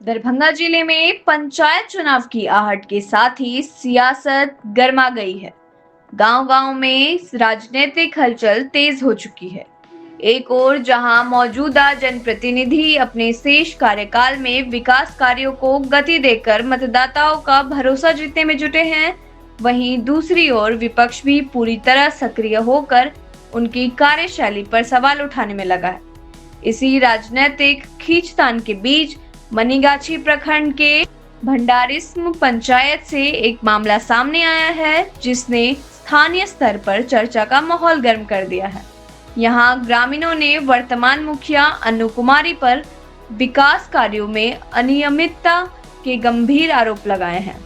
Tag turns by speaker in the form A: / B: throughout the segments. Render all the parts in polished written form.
A: दरभंगा जिले में पंचायत चुनाव की आहट के साथ ही सियासत गर्मा गई है। गांव-गांव में राजनीतिक हलचल तेज हो चुकी है। एक ओर जहां मौजूदा जनप्रतिनिधि अपने शेष कार्यकाल में विकास कार्यों को गति देकर मतदाताओं का भरोसा जीतने में जुटे हैं, वहीं दूसरी ओर विपक्ष भी पूरी तरह सक्रिय होकर उनकी कार्यशैली पर सवाल उठाने में लगा है। इसी राजनीतिक खींचतान के बीच मनीगाछी प्रखंड के भंडारिस्म पंचायत से एक मामला सामने आया है, जिसने स्थानीय स्तर पर चर्चा का माहौल गर्म कर दिया है। यहां ग्रामीणों ने वर्तमान मुखिया अनु कुमारी पर विकास कार्यों में अनियमितता के गंभीर आरोप लगाए हैं।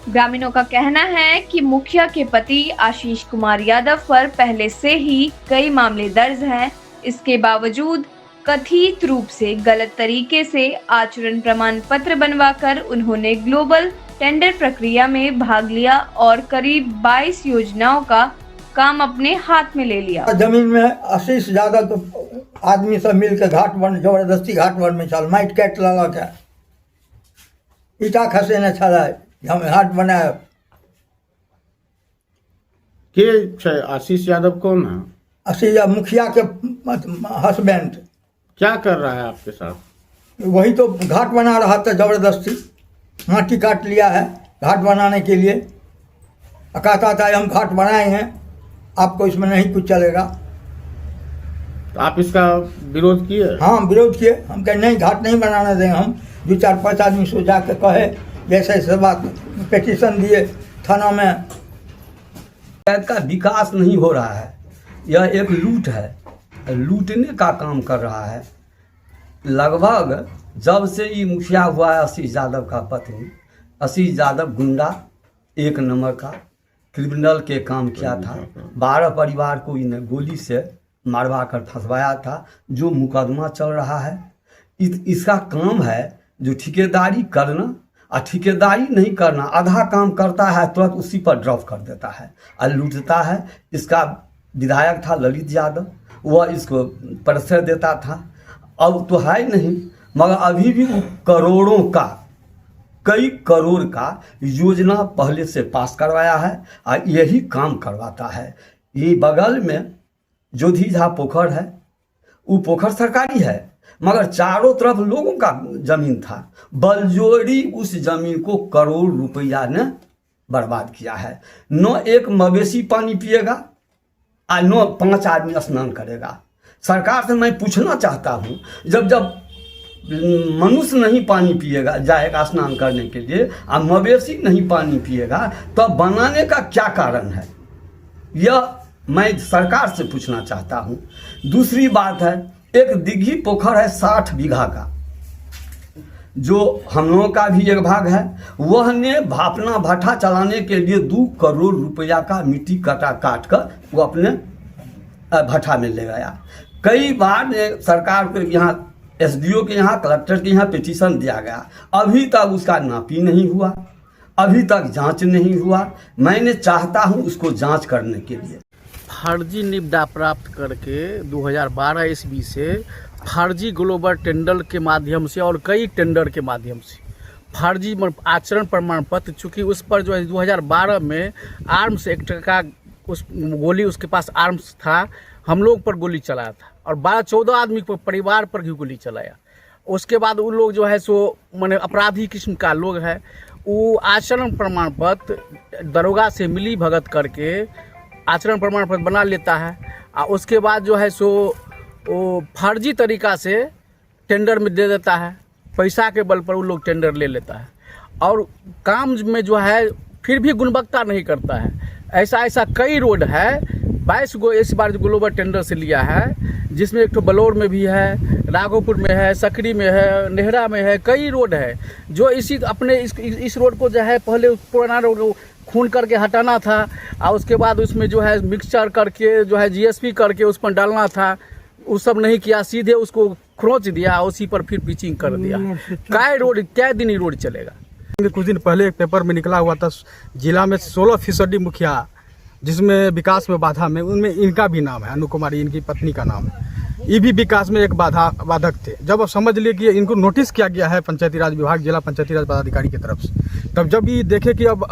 A: ग्रामीणों का कहना है कि मुखिया के पति आशीष कुमार यादव पर पहले से ही कई मामले दर्ज हैं। इसके बावजूद कथित रूप से गलत तरीके से आचरण प्रमाण पत्र बनवाकर उन्होंने ग्लोबल टेंडर प्रक्रिया में भाग लिया और करीब 22 योजनाओं का काम अपने हाथ में ले लिया।
B: जमीन में 80 से ज्यादा तो आदमी सब मिलकर घाट बन जबरदस्ती घाट बन में चल माइट काट ललक है, ईटा खसेने छलै, हम घाट बनाए।
C: के आशीष यादव कौन है?
B: आशीष मुखिया के हस्बैंड।
C: क्या कर रहा है आपके साथ?
B: वही तो घाट बना रहा था जबरदस्ती, माटी काट लिया है घाट बनाने के लिए। कहता था हम घाट बनाए हैं, आपको इसमें नहीं कुछ चलेगा।
C: तो आप इसका विरोध किए?
B: हाँ, विरोध किए। हम कहे नहीं, घाट नहीं बनाने देंगे। हम 2-4-5 आदमी से जाकर कहे, जैसे ऐसे बात पिटीशन दिए थाना में।
D: पंचायत का विकास नहीं हो रहा है, यह एक लूट है, लूटने का काम कर रहा है। लगभग जब से ये मुखिया हुआ है आशीष यादव का पत्नी, आशीष यादव गुंडा एक नंबर का क्रिमिनल के काम किया था। 12 परिवार को इन्हें गोली से मारवा कर फंसवाया था, जो मुकदमा चल रहा है। इसका काम है जो ठेकेदारी करना, और ठेकेदारी नहीं करना, आधा काम करता है तुरंत उसी पर ड्रॉप कर देता है और लूटता है। इसका विधायक था ललित यादव, वह इसको परिचय देता था। अब तो है नहीं, मगर अभी भी करोड़ों का, कई करोड़ का योजना पहले से पास करवाया है और यही काम करवाता है। ये बगल में जोधीझा पोखर है, वो पोखर सरकारी है, मगर चारों तरफ लोगों का जमीन था। बलजोड़ी उस जमीन को करोड़ रुपया ने बर्बाद किया है। न एक मवेशी पानी पिएगा और न 5 आदमी स्नान करेगा। सरकार से मैं पूछना चाहता हूँ, जब मनुष्य नहीं पानी पिएगा, जाएगा स्नान करने के लिए, और मवेशी नहीं पानी पिएगा, तो बनाने का क्या कारण है? यह मैं सरकार से पूछना चाहता हूँ। दूसरी बात है, एक दिघी पोखर है 60 बीघा का, जो हम लोगों का भी एक भाग है। वह ने अपना भट्ठा चलाने के लिए 2 करोड़ रुपया का मिट्टी काट कर वो अपने भट्ठा में ले गया। कई बार सरकार को यहाँ एसडीओ के यहाँ, कलेक्टर के यहाँ पिटीशन दिया गया, अभी तक उसका नापी नहीं हुआ, अभी तक जांच नहीं हुआ। मैंने चाहता हूँ उसको जांच करने के लिए।
E: फर्जी निविदा प्राप्त करके 2012 ईस्वी से फर्जी ग्लोबल टेंडर के माध्यम से और कई टेंडर के माध्यम से फर्जी आचरण प्रमाण पत्र, चूँकि उस पर जो है 2012 में आर्म्स एक्ट का उस गोली, उसके पास आर्म्स था, हम लोग पर गोली चलाया था और 12-14 आदमी पर, परिवार पर भी गोली चलाया। उसके बाद उन लोग जो है सो माने अपराधी किस्म का लोग है, वो आचरण प्रमाण पत्र दरोगा से मिली भगत करके आचरण प्रमाण पत्र बना लेता है और उसके बाद जो है सो वो फर्जी तरीका से टेंडर में दे देता है। पैसा के बल पर वो लोग टेंडर ले लेता है और काम में जो है फिर भी गुणवत्ता नहीं करता है। ऐसा कई रोड है, 22 गो इस बार ग्लोबल टेंडर से लिया है, जिसमें एक तो बलौर में भी है, राघोपुर में है, सकरी में है, नेहरा में है, कई रोड है। जो इसी अपने इस रोड को जो है पहले पुराना रोड खून करके हटाना था और उसके बाद उसमें जो है मिक्सचर करके जो है जीएसपी करके उस पर डालना था, वो सब नहीं किया, सीधे उसको खरोच दिया, उसी पर फिर पिचिंग कर दिया। क्या दिन ही रोड चलेगा?
F: कुछ दिन पहले एक पेपर में निकला हुआ था, जिला में 16% मुखिया जिसमें विकास में बाधा में, उनमें इनका भी नाम है, अनु कुमारी इनकी पत्नी का नाम है। ये भी विकास में एक बाधक थे। जब अब समझ लिए कि इनको नोटिस किया गया है पंचायती राज विभाग, जिला पंचायती राज पदाधिकारी की तरफ से, तब जब ये देखे कि अब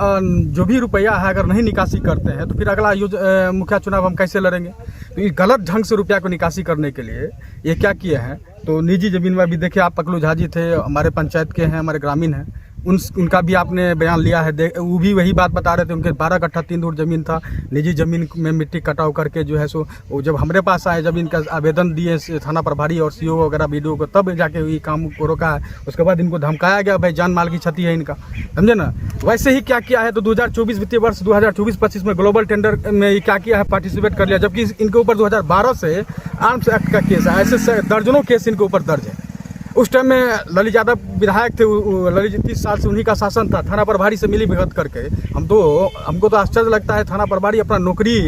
F: जो भी रुपया है अगर नहीं निकासी करते हैं तो फिर अगला मुखिया चुनाव हम कैसे लड़ेंगे। तो ये गलत ढंग से रुपया को निकासी करने के लिए ये क्या किए हैं, तो निजी जमीन में भी देखे आप, पकलू झा जी थे, हमारे पंचायत के हैं, हमारे ग्रामीण हैं, उनका भी आपने बयान लिया है। वो भी वही बात बता रहे थे, उनके 12 कट्ठा 3 धुर जमीन था, निजी जमीन में मिट्टी कटाव करके जो है सो वो जब हमारे पास आए, जब इनका आवेदन दिए थाना प्रभारी और सीओ वगैरह बीडीओ को, तब जाके ये काम को रोका है। उसके बाद इनको धमकाया गया, भाई जान माल की क्षति है इनका, समझे ना। वैसे ही क्या किया है, तो 2024 वित्तीय वर्ष 2024-25 में ग्लोबल टेंडर में ये क्या किया है, पार्टिसिपेट कर लिया, जबकि इनके ऊपर 2012 से आर्म्स एक्ट का केस है। ऐसे दर्जनों केस इनके ऊपर दर्ज है। उस टाइम में ललित यादव विधायक थे, ललित 30 साल से उन्हीं का शासन था, थाना प्रभारी से मिली भगत करके। हमको तो आश्चर्य लगता है, थाना प्रभारी अपना नौकरी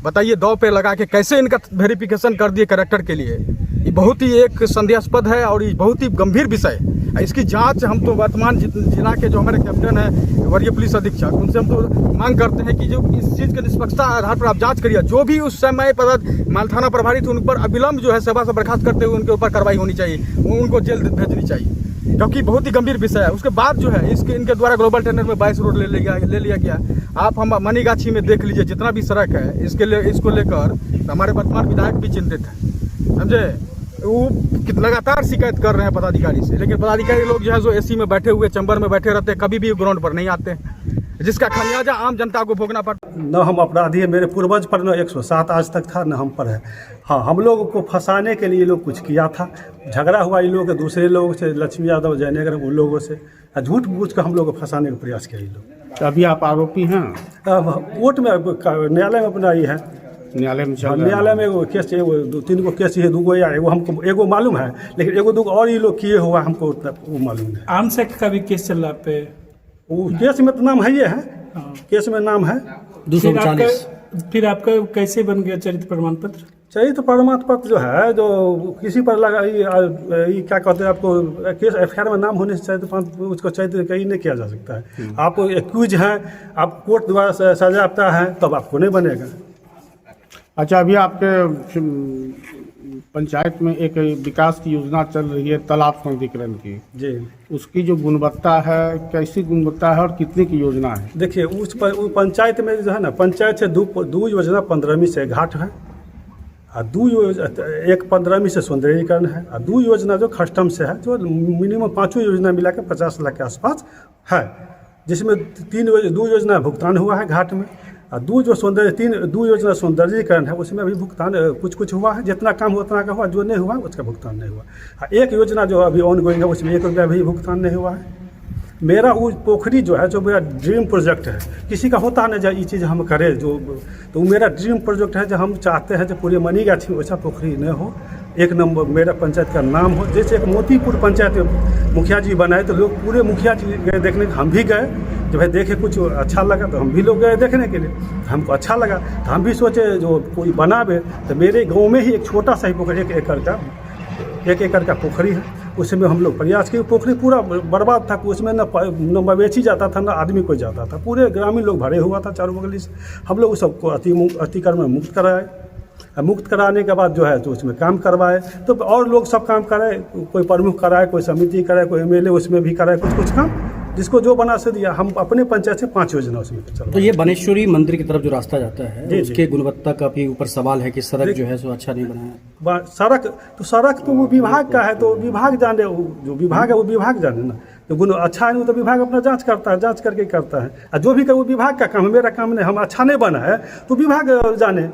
F: बताइए दांव पे लगा के कैसे इनका वेरिफिकेशन कर दिए कैरेक्टर के लिए। ये बहुत ही एक संदेहास्पद है और ये बहुत ही गंभीर विषय है। इसकी जांच हम तो वर्तमान जिला के जो हमारे कैप्टन है, वरीय पुलिस अधीक्षक, उनसे हम तो मांग करते हैं कि जो इस चीज़ के निष्पक्षता आधार पर आप जांच करिए। जो भी उस समय माल थाना प्रभारी थे उन पर अविलंब जो है सेवा से बर्खास्त करते हुए उनके ऊपर कार्रवाई होनी चाहिए, उनको जेल भेजनी चाहिए, क्योंकि बहुत ही गंभीर विषय है। उसके बाद जो है इनके द्वारा ग्लोबल टेंडर में 22 रोड ले लिया गया। आप हम मनीगाछी में देख लीजिए, जितना भी सड़क है इसको लेकर हमारे वर्तमान विधायक भी चिंतित है, समझे। वो लगातार शिकायत कर रहे हैं पदाधिकारी से, लेकिन पदाधिकारी लोग जो है जो एसी में बैठे हुए चैम्बर में बैठे रहते हैं, कभी भी ग्राउंड पर नहीं आते हैं, जिसका खमियाजा आम जनता को भोगना पड़ता है।
G: न हम अपराधी हैं, मेरे पूर्वज पर न 107 आज तक था, न हम पर है। हाँ, हम लोगों को फंसाने के लिए ये लोग कुछ किया था, झगड़ा हुआ इन लोगों के दूसरे लोगों से, लक्ष्मी यादव, जयनगर, उन लोगों से झूठ बूझ कर हम लोग को फंसाने का प्रयास किया ये लोग।
C: तो अभी आप आरोपी हैं,
G: कोर्ट में न्यायालय में अपना ये है,
C: न्यायालय में
G: न्यायालय में एगो केस चाहिए, 2-3 को केस चाहिए, 2 या एगो हमको एगो मालूम है, लेकिन एगो 2 और ये लोग किए हुआ हमको वो मालूम है।
H: आर्म्स एक्ट का भी केस चल रहा पे,
G: वो केस में तो नाम है, ये है केस में नाम है
H: 240। फिर आपका कैसे बन गया चरित्र प्रमाण पत्र?
G: चरित्र प्रमाण पत्र जो है, जो किसी पर लगा ये क्या कहते हैं, आपको केस एफआईआर में नाम होने से चरित्र उसको चरित्र कहीं नहीं किया जा सकता है। आप एक्यूज हैं, आप कोर्ट द्वारा सजा आपता है, तब आपको नहीं बनेगा।
C: अच्छा, अभी आपके पंचायत में एक विकास की योजना चल रही है तालाब सौंदर्यीकरण की
G: जी,
C: उसकी जो गुणवत्ता है, कैसी गुणवत्ता है और कितने की योजना है?
G: देखिए उस पंचायत में जो है ना, पंचायत से दो योजना 15वीं से घाट है, और एक 15वीं से सौंदर्यीकरण है, और 2 योजना जो कस्टम से है, जो मिनिमम 5 योजना मिला के 50 लाख के आसपास है, जिसमें 2 योजना भुगतान हुआ है घाट में, और 2 योजना सौंदर्यीकरण है, उसमें अभी भुगतान कुछ हुआ है, जितना काम उतना का हुआ, जो नहीं हुआ उसका भुगतान नहीं हुआ। एक योजना जो अभी ऑन गोइंग है, उसमें 1 रुपया भी भुगतान नहीं हुआ है। मेरा वो पोखरी जो है, जो मेरा ड्रीम प्रोजेक्ट है, किसी का होता है ना जो ये चीज़ हम करें, जो तो मेरा ड्रीम प्रोजेक्ट है, जो हम चाहते हैं जो पूरे मनीगाछी में वैसा पोखरी न हो, 1 नंबर मेरा पंचायत का नाम हो। जैसे एक मोतीपुर पंचायत मुखिया जी बनाए, तो लोग पूरे मुखिया जी गए देखने, हम भी गए, जब भाई देखे कुछ अच्छा लगा तो हम भी लोग गए देखने के लिए, हमको अच्छा लगा तो हम भी सोचे जो कोई बनावे, तो मेरे गाँव में ही एक छोटा सा ही पोखरी 1 एकड़ का पोखरी है, उसमें हम लोग प्रयास किए। पोखरी पूरा बर्बाद था, उसमें न मवेशी जाता था, न आदमी कोई जाता था, पूरे ग्रामीण लोग भरे हुआ था चारों बगल से। हम लोग उस सबको अतिक्रमण में मुक्त कराए, मुक्त कराने के बाद जो है तो उसमें काम करवाए, तो और लोग सब काम कराए, कोई प्रमुख कराए, कोई समिति कराए, कोई एमएलए उसमें भी कराए कुछ काम, जिसको जो बना से दिया। हम अपने पंचायत से 5 योजना उसमें चल।
I: तो ये बनेश्वरी मंदिर की तरफ जो रास्ता जाता है, उसके गुणवत्ता का भी ऊपर सवाल है कि सड़क जो है सो अच्छा नहीं बना है।
G: सड़क तो वो विभाग का है, तो विभाग जाने, जो विभाग है वो विभाग जाने ना, तो गुण अच्छा है तो विभाग अपना जांच करता है, जांच करके करता है, और जो भी वो विभाग का काम है, मेरा काम नहीं, हम अच्छा नहीं बना है तो विभाग जाने,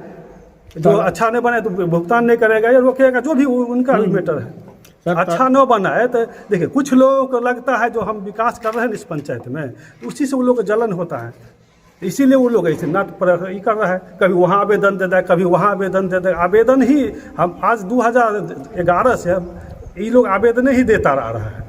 G: जो अच्छा नहीं बना है तो भुगतान नहीं करेगा या रोकेगा, जो भी उनका मैटर है। अच्छा न बना है तो देखिए, कुछ लोगों को लगता है जो हम विकास कर रहे हैं इस पंचायत में, तो उसी से वो लोग को जलन होता है, इसीलिए वो लोग ऐसे नाट पर ये कर रहा है, कभी वहाँ आवेदन दे दे, कभी वहाँ आवेदन दे दे। आवेदन ही हम आज 2011 से ये लोग आवेदन ही देता रहा है,